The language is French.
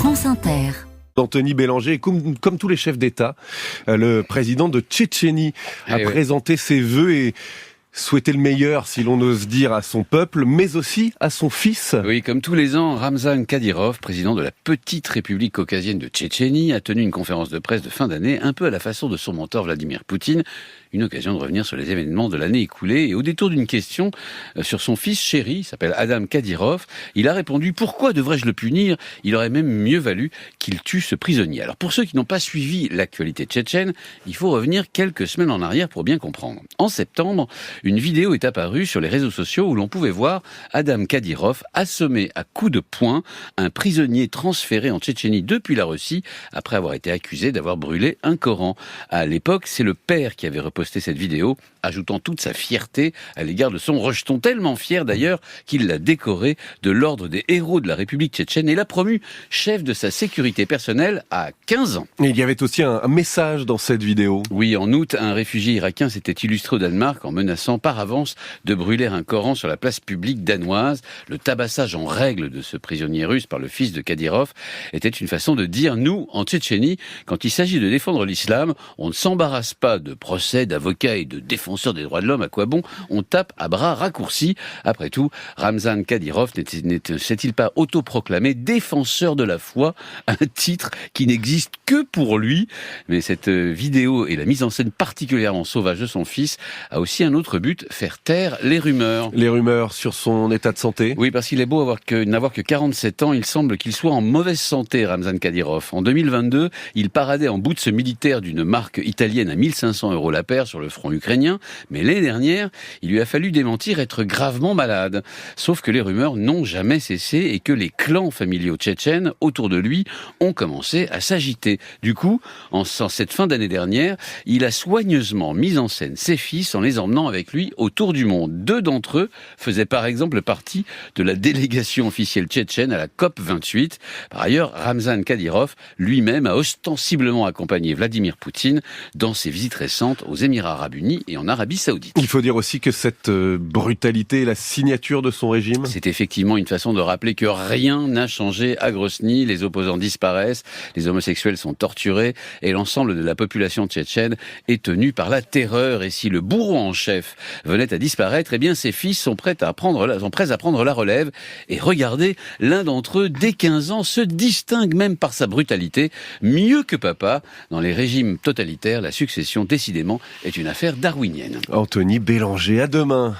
France Inter. Anthony Bélanger, comme tous les chefs d'État, le président de Tchétchénie a présenté ses vœux et souhaité le meilleur, si l'on ose dire, à son peuple, mais aussi à son fils. Oui, comme tous les ans, Ramzan Kadyrov, président de la petite république caucasienne de Tchétchénie, a tenu une conférence de presse de fin d'année, un peu à la façon de son mentor Vladimir Poutine. Une occasion de revenir sur les événements de l'année écoulée. Et au détour d'une question sur son fils chéri, il s'appelle Adam Kadyrov, il a répondu « Pourquoi devrais-je le punir ? Il aurait même mieux valu qu'il tue ce prisonnier. » Alors pour ceux qui n'ont pas suivi l'actualité tchétchène, il faut revenir quelques semaines en arrière pour bien comprendre. En septembre, une vidéo est apparue sur les réseaux sociaux où l'on pouvait voir Adam Kadyrov assommer à coups de poing un prisonnier transféré en Tchétchénie depuis la Russie après avoir été accusé d'avoir brûlé un Coran. À l'époque, c'est le père qui avait reposté cette vidéo, ajoutant toute sa fierté à l'égard de son rejeton, tellement fier d'ailleurs qu'il l'a décoré de l'ordre des héros de la République tchétchène et l'a promu chef de sa sécurité personnelle à 15 ans. Et il y avait aussi un message dans cette vidéo. Oui, en août, un réfugié irakien s'était illustré au Danemark en menaçant par avance de brûler un Coran sur la place publique danoise. Le tabassage en règle de ce prisonnier russe par le fils de Kadyrov était une façon de dire, nous, en Tchétchénie, quand il s'agit de défendre l'islam, on ne s'embarrasse pas de procès, d'avocats et de défenseurs des droits de l'homme, à quoi bon ? On tape à bras raccourcis. Après tout, Ramzan Kadyrov ne s'est-il pas autoproclamé défenseur de la foi, un titre qui n'existe que pour lui. Mais cette vidéo et la mise en scène particulièrement sauvage de son fils a aussi un autre but, faire taire les rumeurs. Les rumeurs sur son état de santé ? Oui, parce qu'il est beau n'avoir que 47 ans, il semble qu'il soit en mauvaise santé, Ramzan Kadyrov. En 2022, il paradait en boots militaire d'une marque italienne à 1500 € la paire sur le front ukrainien, mais l'année dernière, il lui a fallu démentir être gravement malade. Sauf que les rumeurs n'ont jamais cessé et que les clans familiaux tchétchènes autour de lui ont commencé à s'agiter. Du coup, en cette fin d'année dernière, il a soigneusement mis en scène ses fils en les emmenant avec lui autour du monde. 2 d'entre eux faisaient par exemple partie de la délégation officielle tchétchène à la COP28. Par ailleurs, Ramzan Kadyrov lui-même a ostensiblement accompagné Vladimir Poutine dans ses visites récentes aux Émirats Arabes Unis et en Arabie Saoudite. Il faut dire aussi que cette brutalité est la signature de son régime. C'est effectivement une façon de rappeler que rien n'a changé à Grozny. Les opposants disparaissent, les homosexuels sont torturés et l'ensemble de la population tchétchène est tenue par la terreur. Et si le bourreau en chef venait à disparaître, eh bien ses fils sont prêts à prendre la relève. Et regardez, l'un d'entre eux, dès 15 ans, se distingue même par sa brutalité. Mieux que papa, dans les régimes totalitaires, la succession, décidément, est une affaire darwinienne. Anthony Bélanger, à demain.